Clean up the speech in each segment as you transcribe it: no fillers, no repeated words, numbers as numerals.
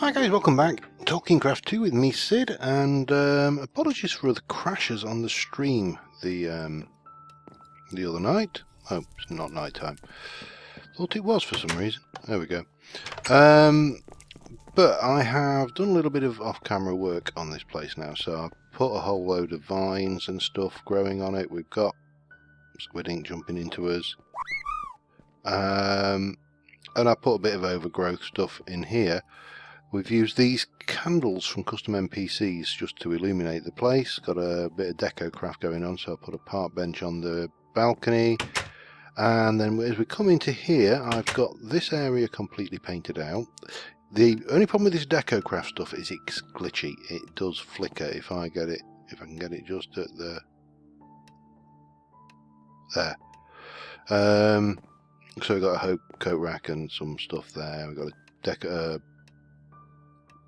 Hi guys, welcome back. Tolkien Craft 2 with me, Sid, and apologies for the crashes on the stream the other night. Oh, it's not night time. Thought it was for some reason. There we go. But I have done a little bit of off-camera work on this place now, so I've put a whole load of vines and stuff growing on it. We've got squid ink jumping into us. And I put a bit of overgrowth stuff in here. We've used these candles from custom NPCs just to illuminate the place. Got a bit of deco craft going on, so I put a park bench on the balcony. And then as we come into here, I've got this area completely painted out. The only problem with this deco craft stuff is it's glitchy. It does flicker if I can get it just at the there. So we've got a coat rack and some stuff there. We've got a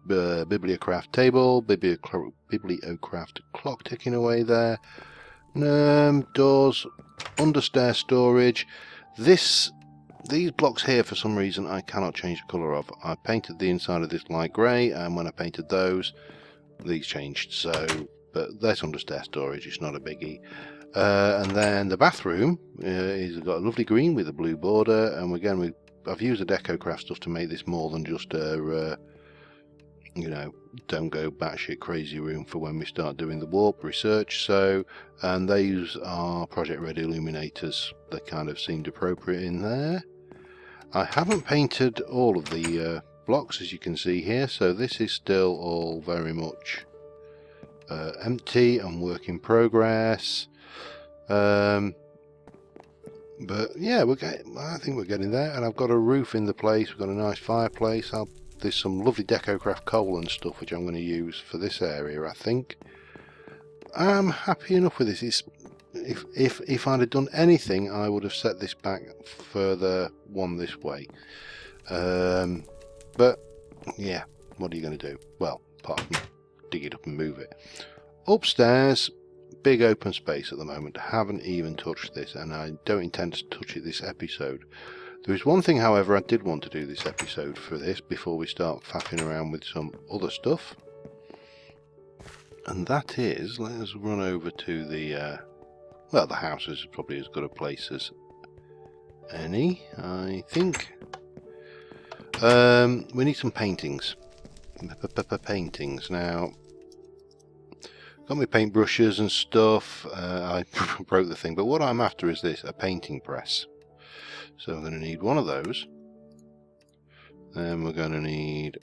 bibliocraft table, bibliocraft clock ticking away there. Doors, understair storage. These blocks here, for some reason, I cannot change the colour of. I painted the inside of this light grey, and when I painted those, these changed. So, but that's understair storage. It's not a biggie. And then the bathroom is got a lovely green with a blue border, and again, I've used the deco craft stuff to make this more than just a don't go batshit crazy room for when we start doing the warp research. So, and these are project ready illuminators. They kind of seemed appropriate in there. I haven't painted all of the blocks, as you can see here, so this is still all very much empty and work in progress. But yeah, I think we're getting there, and I've got a roof in the place. We've got a nice fireplace. There's some lovely DecoCraft coal and stuff which I'm going to use for this area, I think. I'm happy enough with this. If I'd have done anything, I would have set this back further one this way. But yeah, what are you going to do? Well, apart from dig it up and move it. Upstairs, big open space at the moment. Haven't even touched this, and I don't intend to touch it this episode. There is one thing, however, I did want to do this episode for this before we start faffing around with some other stuff. And that is, let us run over to the, well, the house is probably as good a place as any, I think. We need some paintings. Paintings. Now, got my paintbrushes and stuff. I broke the thing, but what I'm after is this, a painting press. So I'm going to need one of those. Then we're going to need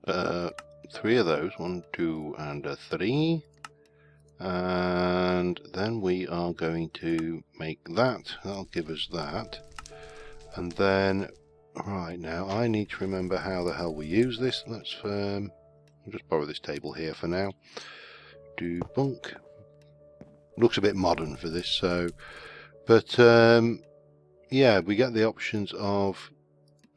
3 of those. 1, 2, and 3. And then we are going to make that. That'll give us that. And then, right now, I need to remember how the hell we use this. Let's I'll just borrow this table here for now. Do bunk. Looks a bit modern for this, so. But yeah, we get the options of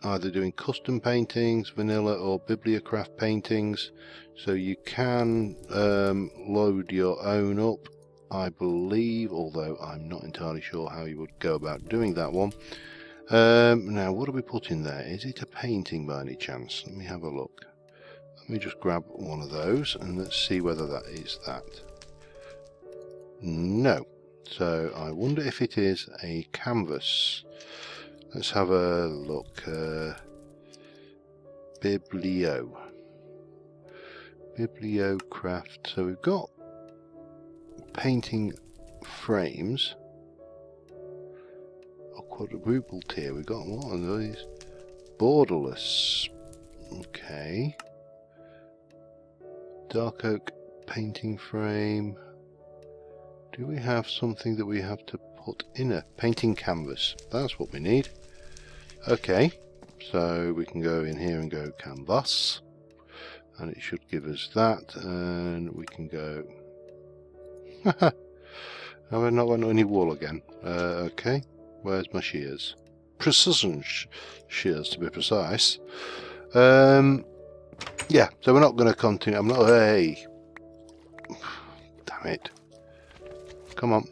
either doing custom paintings, vanilla or bibliocraft paintings. So you can load your own up, I believe, although I'm not entirely sure how you would go about doing that one. Now, what do we put in there? Is it a painting by any chance? Let me have a look. Let me just grab one of those and let's see whether that is that. No. So I wonder if it is a canvas. Let's have a look. Bibliocraft. So we've got painting frames. A quadruple tier. We've got one of these. Borderless. Okay. Dark oak painting frame. Do we have something that we have to put in a painting canvas? That's what we need. Okay, so we can go in here and go canvas, and it should give us that, and we can go. Have I not got any wool again? Okay, where's my shears? Precision shears, to be precise. Yeah, so we're not going to continue. I'm not. Hey, damn it. Come on.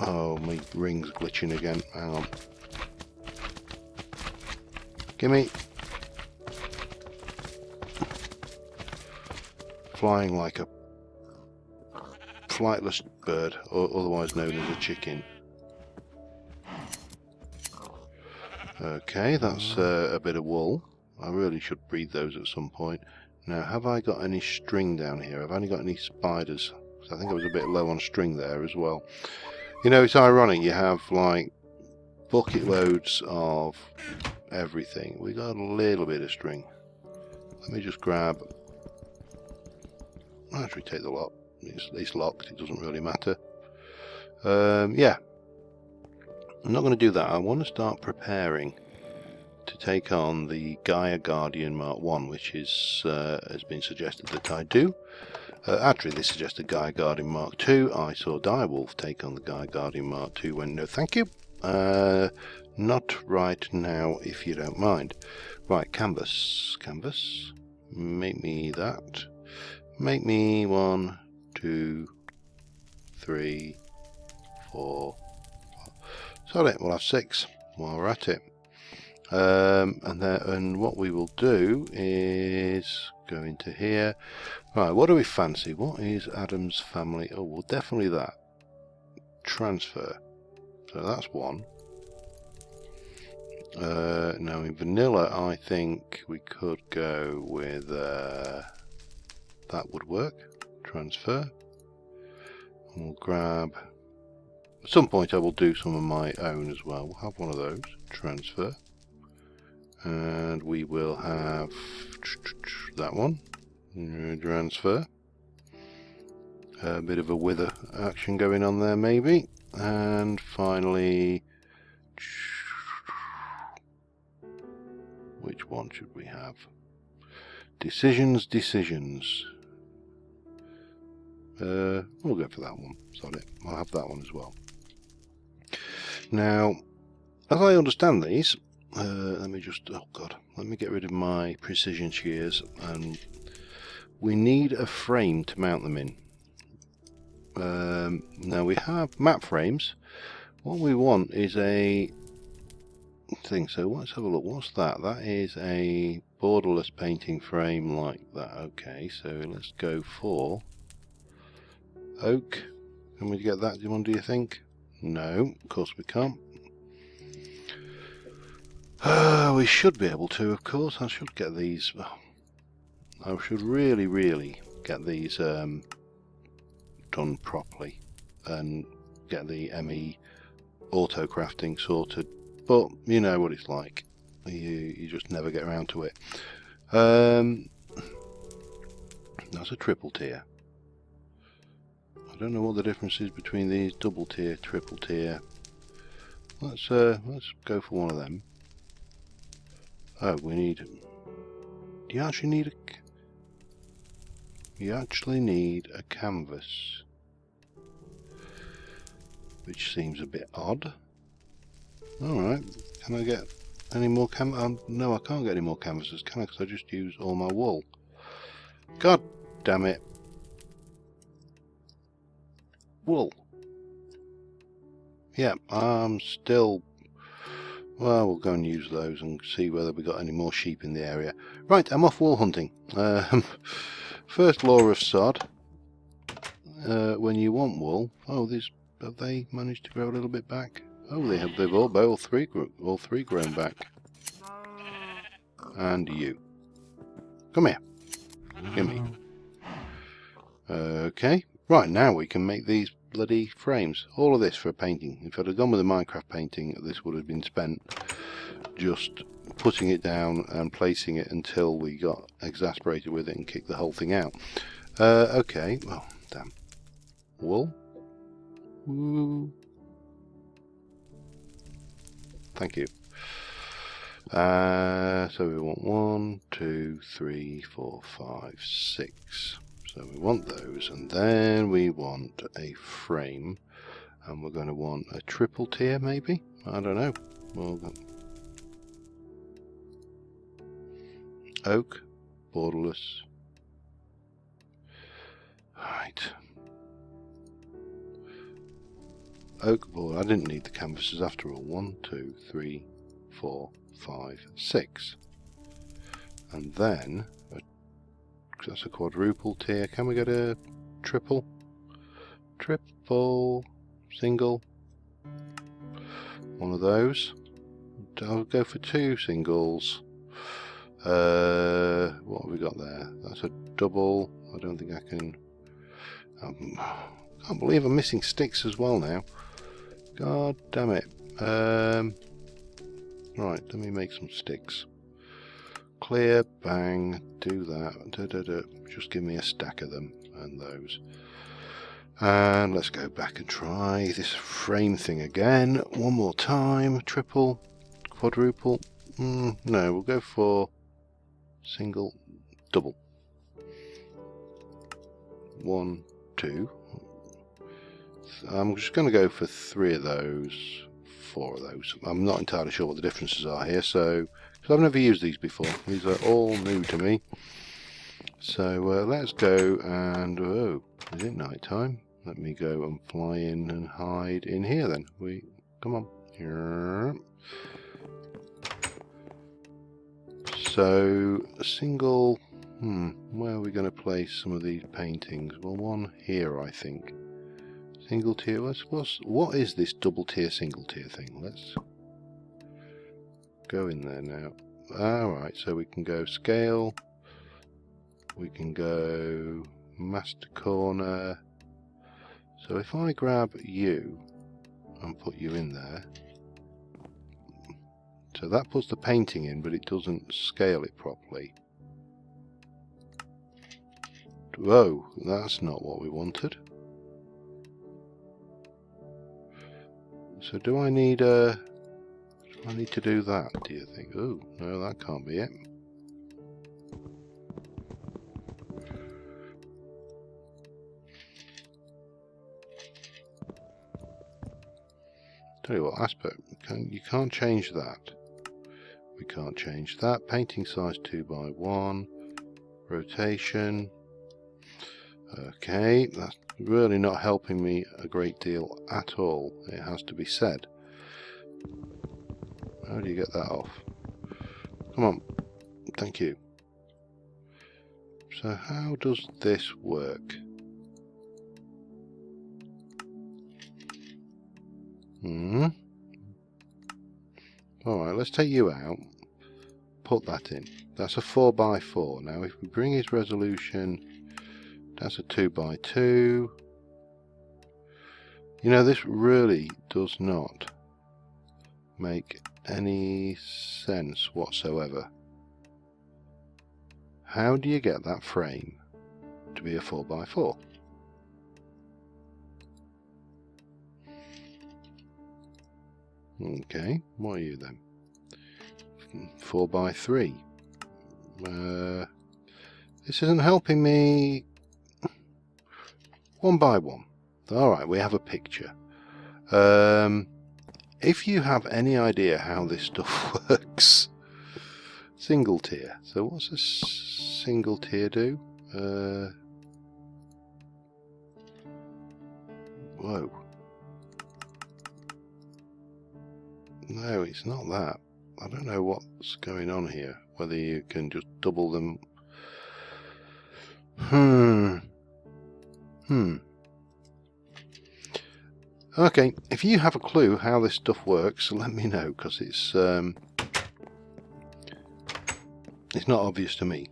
Oh, my ring's glitching again. Hang on. Gimme. flying like a flightless bird, or otherwise known as a chicken. Okay, that's a bit of wool. I really should breed those at some point. Now, have I got any string down here? Have I only got any spiders? I think I was a bit low on string there as well. You know, it's ironic. You have like bucket loads of everything. We got a little bit of string. Let me just grab. Actually, take the lot. It's locked. It doesn't really matter. Yeah. I'm not going to do that. I want to start preparing to take on the Gaia Guardian Mark 1, which is has been suggested that I do. Actually, they suggested Gaia Guardian Mark 2. I saw Direwolf take on the Gaia Guardian Mark 2 when no thank you. Not right now, if you don't mind. Right, canvas. Canvas. Make me that. Make me 1, 2, 3, 4. Sorry, we'll have 6 while we're at it. And what we will do is go into here. Right, what do we fancy? What is Adam's family? Oh, well, definitely that. Transfer. So that's one. Now in vanilla, I think we could go with that would work. Transfer. And we'll grab. At some point, I will do some of my own as well. We'll have one of those. Transfer. And we will have that one. Transfer. A bit of a wither action going on there, maybe. And finally, which one should we have? Decisions, decisions. We'll go for that one. Sorry, I'll have that one as well. Now, as I understand these, let me just, oh god, let me get rid of my precision shears, and we need a frame to mount them in. Now we have map frames. What we want is a thing, so let's have a look. What's that? That is a borderless painting frame like that. Okay, so let's go for oak. Can we get that, do you think? No, of course we can't. We should be able to, of course. I should get these. I should really get these done properly and get the ME auto crafting sorted. But you know what it's like. You just never get around to it. That's a triple tier. I don't know what the difference is between these double tier, triple tier. Let's go for one of them. Oh, we need. Do you actually need a? You actually need a canvas, which seems a bit odd. All right, can I get any more no, I can't get any more canvases, can I? Because I just used all my wool. God damn it! Wool. Yeah, I'm still. Well, we'll go and use those and see whether we got any more sheep in the area. Right, I'm off wool hunting. First law of sod. When you want wool, oh, have they managed to grow a little bit back? Oh, they have. They've all three grown back. And you, come here, gimme. Okay, right, now we can make these bloody frames. All of this for a painting. If I'd have gone with a Minecraft painting, this would have been spent just putting it down and placing it until we got exasperated with it and kicked the whole thing out. Okay, well, damn. Wool. Woo. Thank you. So we want 1, 2, 3, 4, 5, 6. So we want those, and then we want a frame, and we're going to want a triple tier, maybe? I don't know. Well, oak, borderless. Right. Oak board. I didn't need the canvases after all. 1, 2, 3, 4, 5, 6. And then a That's a quadruple tier. Can we go to triple? Triple, single. One of those. I'll go for 2 singles. What have we got there? That's a double. I don't think I can. Can't believe I'm missing sticks as well now. God damn it. Right, let me make some sticks. Clear, bang, do that. Just give me a stack of them and those. And let's go back and try this frame thing again. One more time. Triple, quadruple. No, we'll go for single, double. 1, 2. I'm just going to go for 3 of those, 4 of those. I'm not entirely sure what the differences are here, so because I've never used these before. These are all new to me. So let's go and oh, is it night time? Let me go and fly in and hide in here then. Come on. Here. So a single. Where are we going to place some of these paintings? Well, one here, I think. Single tier. What is this double tier, single tier thing? Let's go in there now. Alright, so we can go scale. We can go master corner. So if I grab you and put you in there. So that puts the painting in, but it doesn't scale it properly. Whoa, that's not what we wanted. So do I need to do that, do you think? Oh, no, that can't be it. Tell you what, aspect, you can't change that. We can't change that. Painting size 2x1. Rotation. Okay, that's really not helping me a great deal at all, it has to be said. How do you get that off? Come on, thank you. So how does this work? Alright, let's take you out. Put that in. That's a 4x4. Now if we bring his resolution, that's a 2x2. You know, this really does not make any sense whatsoever. How do you get that frame to be a 4x4? Okay, what are you then? 4x3. This isn't helping me. 1x1. Alright, we have a picture. If you have any idea how this stuff works, single tier. So what's a single tier do? Whoa. No, it's not that. I don't know what's going on here. Whether you can just double them. Okay, if you have a clue how this stuff works, let me know, because it's not obvious to me.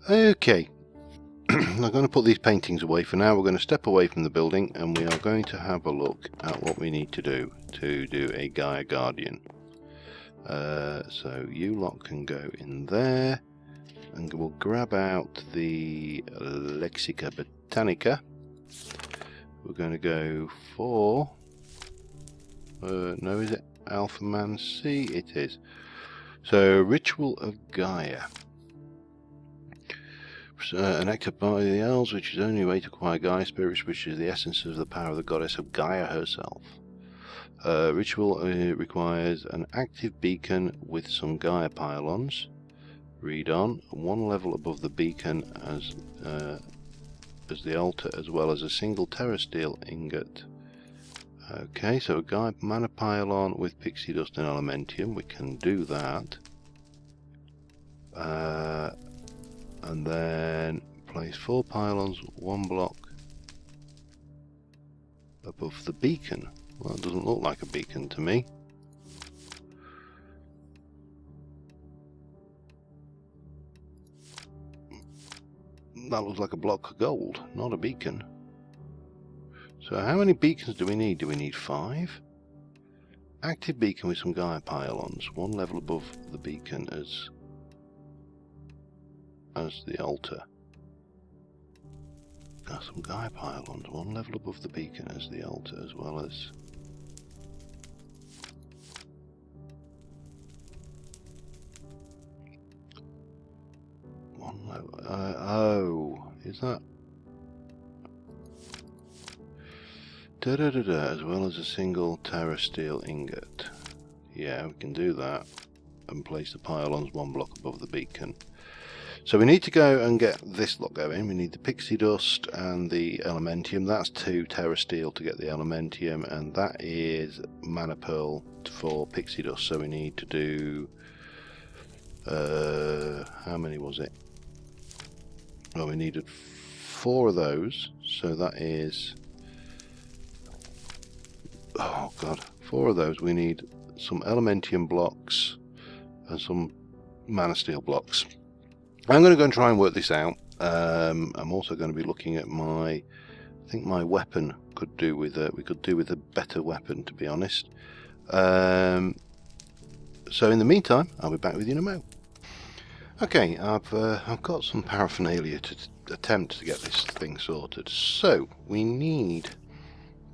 Okay, I'm going to put these paintings away for now. We're going to step away from the building and we are going to have a look at what we need to do a Gaia Guardian. So you lot can go in there and we'll grab out the Lexica Botanica. We're going to go for no, is it Alpha Man C? It is. So Ritual of Gaia. Enacted by the elves, which is the only way to acquire Gaia spirits, which is the essence of the power of the goddess of Gaia herself. Ritual requires an active beacon with some Gaia pylons. Read on. One level above the beacon as the altar, as well as a single terra steel ingot. Okay, so a Gaia mana pylon with pixie dust and elementium. We can do that. and then place 4 pylons, 1 block above the beacon. Well, it doesn't look like a beacon to me. That looks like a block of gold, not a beacon. So how many beacons do we need? Do we need 5? Active beacon with some Gaia pylons, 1 level above the beacon as the altar. Got some Gaia pylons, 1 level above the beacon as the altar, as well as one level. Oh, is that? As well as a single Terra steel ingot. Yeah, we can do that and place the pylons 1 block above the beacon. So we need to go and get this lot going. We need the pixie dust and the elementium. That's 2 Terra steel to get the elementium, and that is mana pearl for pixie dust. So we need to do how many was it? Well, we needed 4 of those, so that is, oh god, 4 of those. We need some elementium blocks and some mana steel blocks. I'm going to go and try and work this out. I'm also going to be looking at I think my weapon could do with we could do with a better weapon, to be honest. So in the meantime, I'll be back with you in a mo. Okay, I've got some paraphernalia to attempt to get this thing sorted. So we need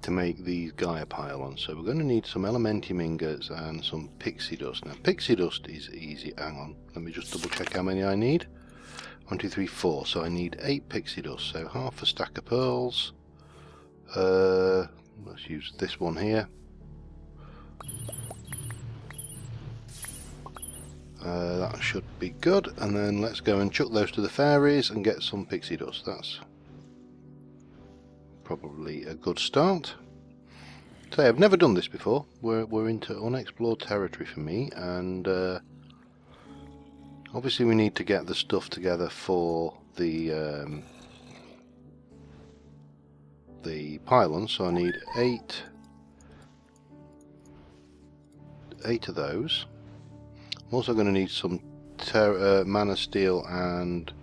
to make these Gaia pylons. So we're going to need some elementium ingots and some pixie dust. Now pixie dust is easy. Hang on, let me just double check how many I need. 1, 2, 3, 4. So I need 8 pixie dust. So half a stack of pearls. Let's use this one here. That should be good. And then let's go and chuck those to the fairies and get some pixie dust. That's probably a good start. So I've never done this before. We're into unexplored territory for me, and obviously we need to get the stuff together for the pylons. So I need 8 of those. I'm also going to need some mana steel and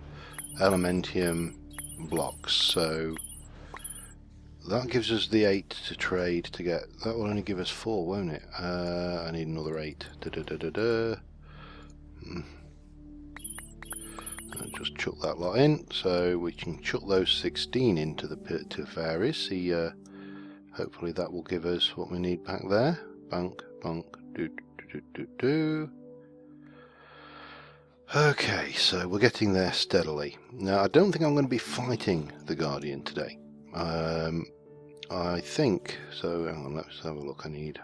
elementium blocks. So that gives us the 8 to trade to get. That will only give us 4, won't it? I need another 8. I'll just chuck that lot in, so we can chuck those 16 into the pit to fairies. See, hopefully that will give us what we need back there. Bunk, bunk, do. Okay, so we're getting there steadily. Now, I don't think I'm going to be fighting the Guardian today. I think, so hang on, let's have a look. I think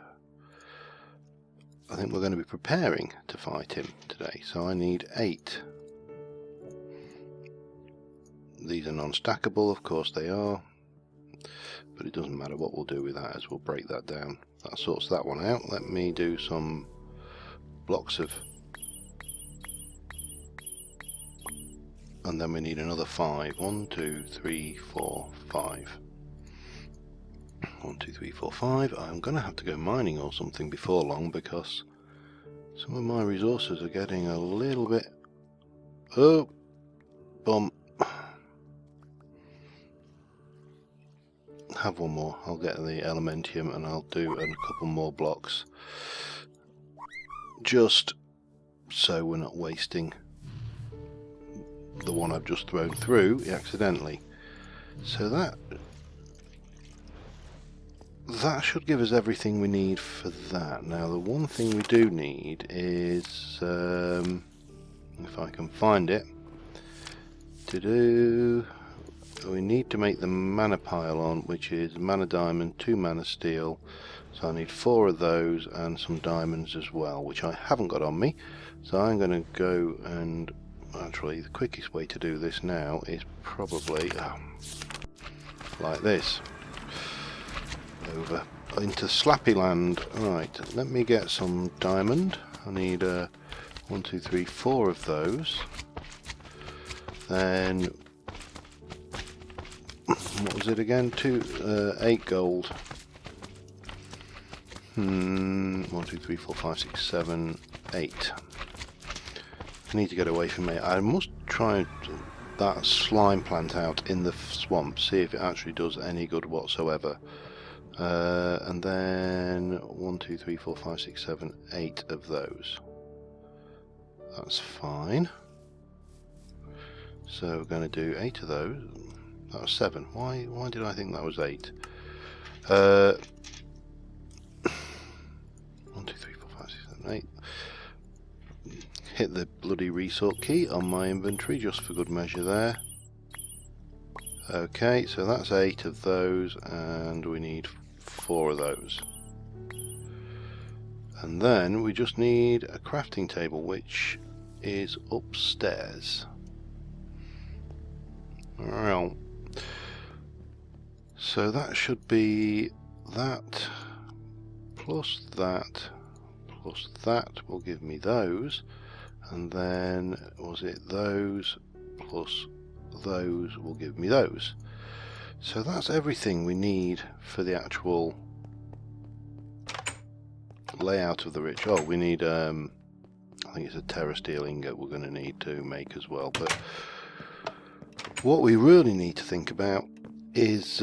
we're going to be preparing to fight him today, so I need 8. These are non-stackable, of course they are, but it doesn't matter. What we'll do with that is we'll break that down. That sorts that one out. Let me do some blocks of, and then we need another 5. 1, 2, 3, 4, 5. 1, 2, 3, 4, 5. I'm going to have to go mining or something before long, because some of my resources are getting a little bit... Oh! Bum! Have one more. I'll get the elementium and I'll do a couple more blocks. Just so we're not wasting the one I've just thrown through accidentally. So that should give us everything we need for that. Now the one thing we do need is, if I can find it, we need to make the mana pylon, which is mana diamond, 2 mana steel. So I need 4 of those and some diamonds as well, which I haven't got on me. So I'm going to go and, actually the quickest way to do this now is probably like this. Over into Slappy Land. Right, let me get some diamond. I need 1, 2, 3, 4 of those. Then what was it again? 8 gold. 1, 2, 3, 4, 5, 6, 7, 8. I need to get away from it. I must try that slime plant out in the swamp, see if it actually does any good whatsoever. And then 1, 2, 3, 4, 5, 6, 7, 8 of those. That's fine. So we're going to do 8 of those. That was 7. Why did I think that was 8? 1, 2, 3, 4, 5, 6, 7, 8. Hit the bloody resort key on my inventory just for good measure there. Okay, so that's 8 of those, and we need 4 of those. And then we just need a crafting table, which is upstairs. Well, so that should be that plus that plus that will give me those, and then was it those plus those will give me those. So that's everything we need for the actual layout of the rich. Oh, we need I think it's a terra steel ingot we're going to need to make as well, but what we really need to think about is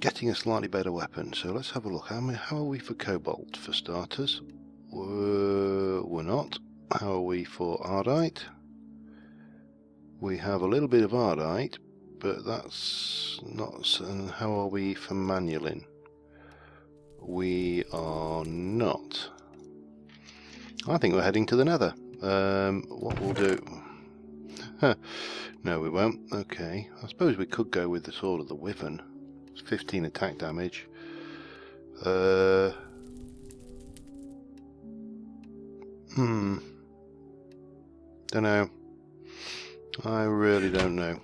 getting a slightly better weapon. So let's have a look. How are we for cobalt for starters? We're not. How are we for ardite? We have a little bit of ardite, but that's not. And how are we for manulin? We are not. I think we're heading to the nether. What we'll do... No, we won't. Okay, I suppose we could go with the sword of the wyvern. It's 15 attack damage. Don't know. I really don't know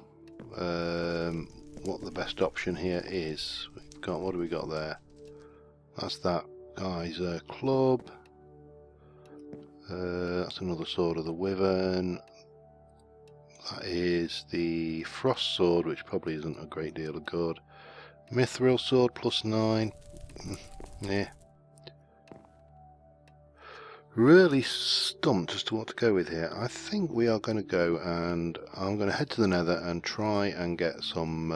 what the best option here is. We've got, what do we got there? That's that guy's club. That's another sword of the wyvern. That is the frost sword, which probably isn't a great deal of good. Mithril sword plus 9. Yeah. Really stumped as to what to go with here. I think we are going to go, and I'm going to head to the nether and try and get some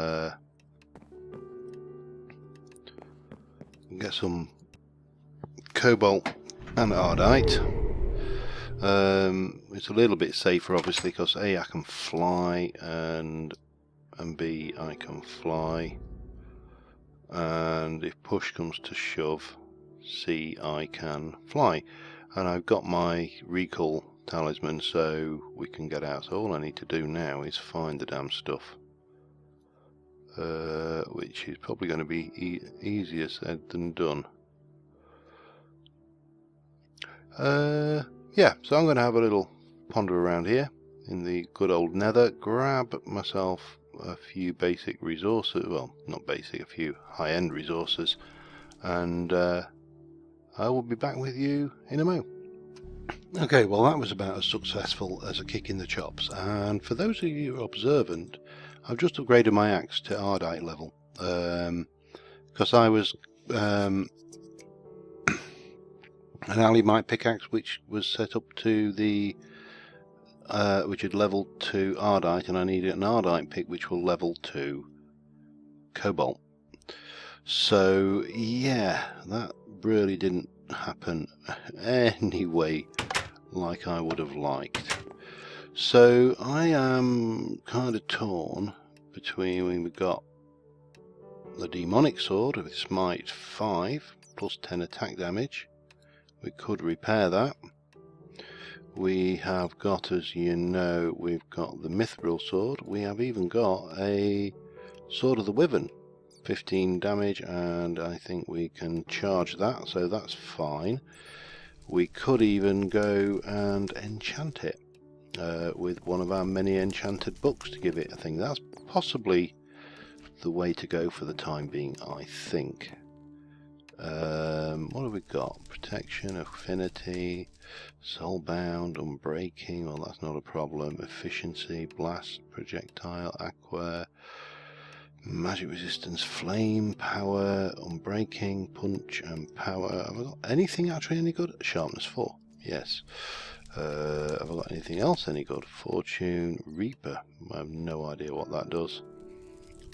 cobalt and ardite. It's a little bit safer, obviously, because A, I can fly, and B, I can fly, and if push comes to shove, C, I can fly. And I've got my recall talisman, so we can get out. So all I need to do now is find the damn stuff, which is probably going to be easier said than done. Yeah, so I'm going to have a little ponder around here in the good old nether, grab myself a few basic resources, well, not basic, a few high-end resources, and I will be back with you in a mo. Okay, well that was about as successful as a kick in the chops, and for those of you observant, I've just upgraded my axe to ardite level, because I was an alumite pickaxe which was set up to the which had leveled to ardite, and I needed an ardite pick which will level to cobalt. So yeah, that really didn't happen anyway like I would have liked. So I am kind of torn between, we've got the demonic sword with smite 5 plus 10 attack damage. We could repair that. We have got, as you know, we've got the mithril sword. We have even got a sword of the wyvern, 15 damage, and I think we can charge that, so that's fine. We could even go and enchant it with one of our many enchanted books to give it a thing. That's possibly the way to go for the time being, I think. What have we got? Protection, affinity, soulbound, unbreaking. Well, that's not a problem. Efficiency, blast, projectile, aqua, magic resistance, flame, power, unbreaking, punch, and power. Have I got anything actually any good? Sharpness 4. Yes. Have I got anything else any good? Fortune, Reaper. I have no idea what that does.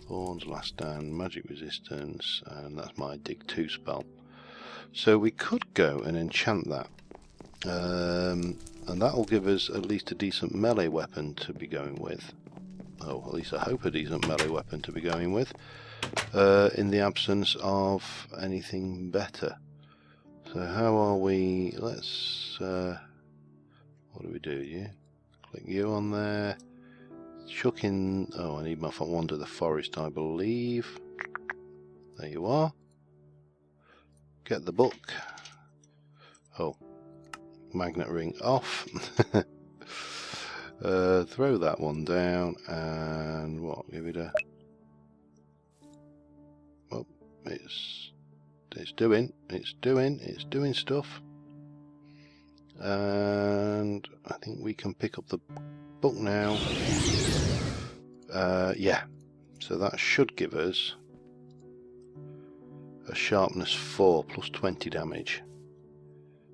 Thorns, last stand, magic resistance, and that's my dig 2 spell. So we could go and enchant that. And that will give us at least a decent melee weapon to be going with. Oh, at least I hope a decent melee weapon to be going with. In the absence of anything better. So how are we? Let's... what do we do? You click you on there. Chuck in... Oh, I need my wand of the forest, I believe. There you are. Get the book. Oh, magnet ring off. Throw that one down and what? Give it a... Well, it's doing stuff. And I think we can pick up the book now. Yeah, so that should give us a sharpness 4 plus 20 damage.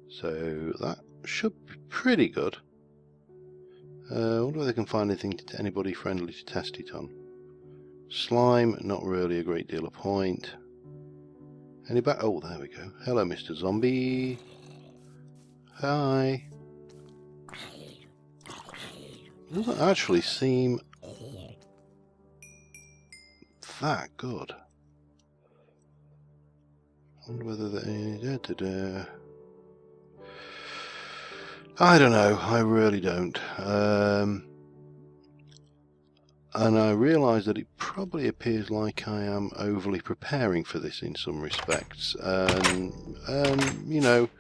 So that should be pretty good. I wonder if they can find anything to anybody friendly to test it on. Slime, not really a great deal of point. Any back? Oh, there we go. Hello, Mr. Zombie. Hi. Doesn't actually seem that good. I wonder whether they... I don't know, I really don't. And I realise that it probably appears like I am overly preparing for this in some respects. And, you know,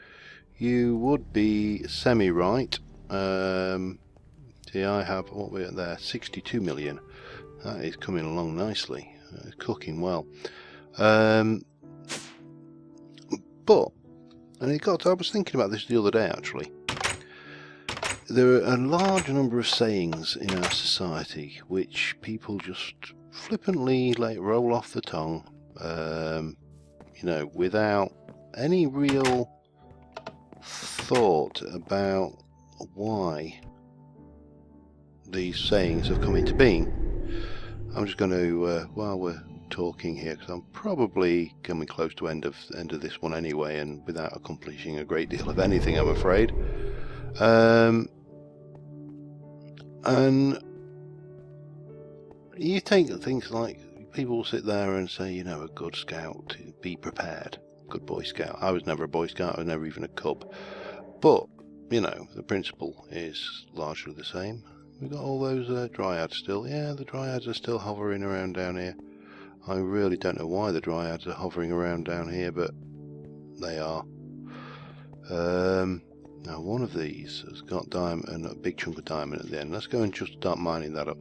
you would be semi-right. See, I have, what we're at there, 62 million. That is coming along nicely. It's cooking well. But, and I was thinking about this the other day actually. There are a large number of sayings in our society which people just flippantly roll off the tongue, you know, without any real thought about why these sayings have come into being. I'm just going to, while we're talking here, because I'm probably coming close to end of this one anyway, and without accomplishing a great deal of anything, I'm afraid. And you take things like, people will sit there and say, you know, a good scout, be prepared, good Boy Scout. I was never a Boy Scout, I was never even a Cub. But, you know, the principle is largely the same. We've got all those dryads still. Yeah, the dryads are still hovering around down here. I really don't know why the dryads are hovering around down here, but they are. Now one of these has got diamond and a big chunk of diamond at the end. Let's go and just start mining that up.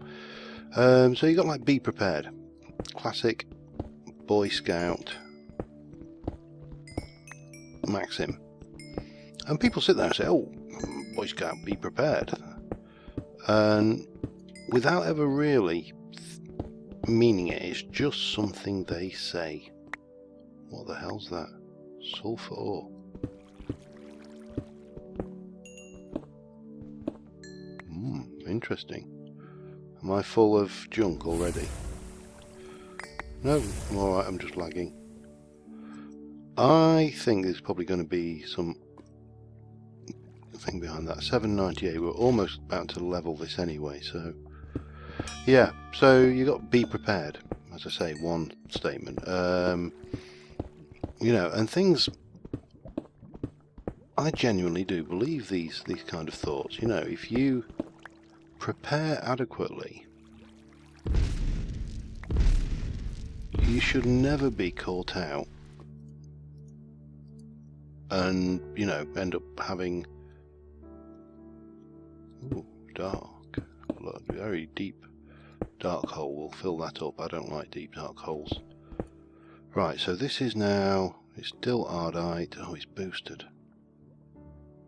So you got like be prepared, classic Boy Scout maxim, and people sit there and say, "Oh, Boy Scout, be prepared," and without ever really meaning it, it's just something they say. What the hell's that? Sulfur ore. Interesting. Am I full of junk already? No, I'm alright, I'm just lagging. I think there's probably going to be some thing behind that. 798, we're almost about to level this anyway, so... Yeah, so you got be prepared, as I say, one statement. You know, and things... I genuinely do believe these kind of thoughts. You know, if you prepare adequately, you should never be caught out and, you know, end up having dark, very deep dark hole. We'll fill that up. I don't like deep dark holes. Right, so this is now, It's still ardite. Oh, it's boosted.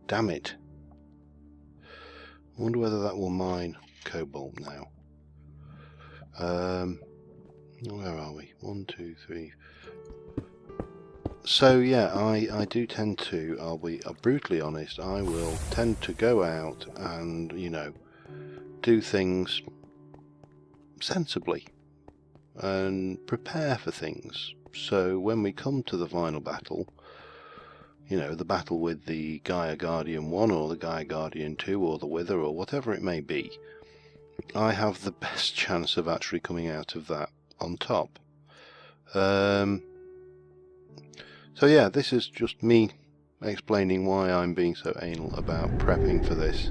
Damn it. I wonder whether that will mine cobalt now. Where are we? 1, 2, 3. So yeah, I do tend to, I'll be brutally honest, I will tend to go out and, you know, do things sensibly and prepare for things. So when we come to the final battle, you know, the battle with the Gaia Guardian 1 or the Gaia Guardian 2 or the Wither or whatever it may be, I have the best chance of actually coming out of that on top. So yeah, this is just me explaining why I'm being so anal about prepping for this.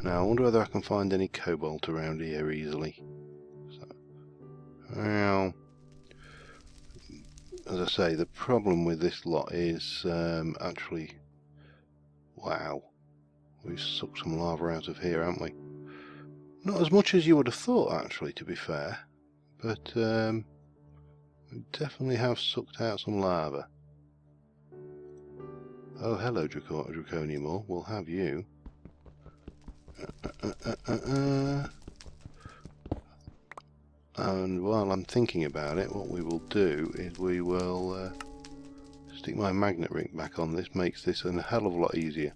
Now I wonder whether I can find any cobalt around here easily. So, well, as I say, the problem with this lot is actually, wow, we've sucked some lava out of here, haven't we? Not as much as you would have thought, actually, to be fair, but we definitely have sucked out some lava. Oh, hello, Draconium Ore. We'll have you. And while I'm thinking about it, what we will do is we will stick my magnet ring back on. This makes this a hell of a lot easier.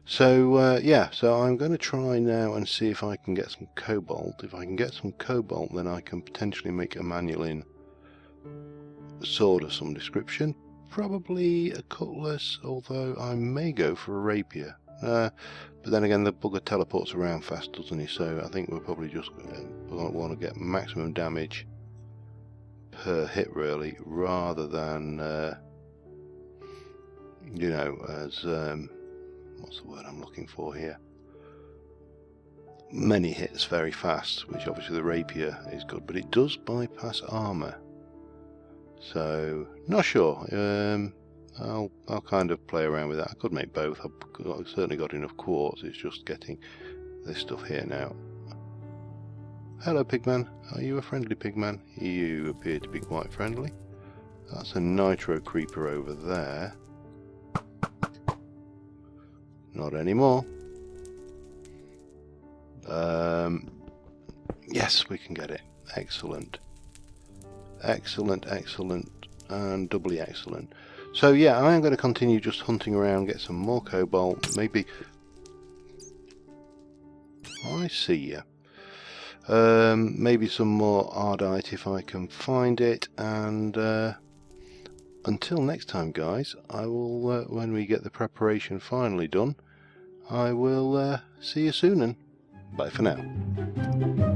So yeah, so I'm going to try now and see if I can get some cobalt. If I can get some cobalt, then I can potentially make a manulin sword of some description. Probably a cutlass, although I may go for a rapier. But then again, the bugger teleports around fast, doesn't he? So I think we're probably just want to get maximum damage per hit, really, rather than, you know, as, what's the word I'm looking for here? Many hits very fast, which obviously the rapier is good, but it does bypass armour. So, not sure. I'll kind of play around with that. I could make both. I've certainly got enough quartz. It's just getting this stuff here now. Hello, pigman. Are you a friendly pigman? You appear to be quite friendly. That's a nitro creeper over there. Not anymore. Yes, we can get it. Excellent. Excellent, excellent, and doubly excellent. So yeah, I am going to continue just hunting around, get some more cobalt, maybe... I see ya. Maybe some more ardite if I can find it, and until next time, guys, I will, when we get the preparation finally done, I will see you soon, and bye for now.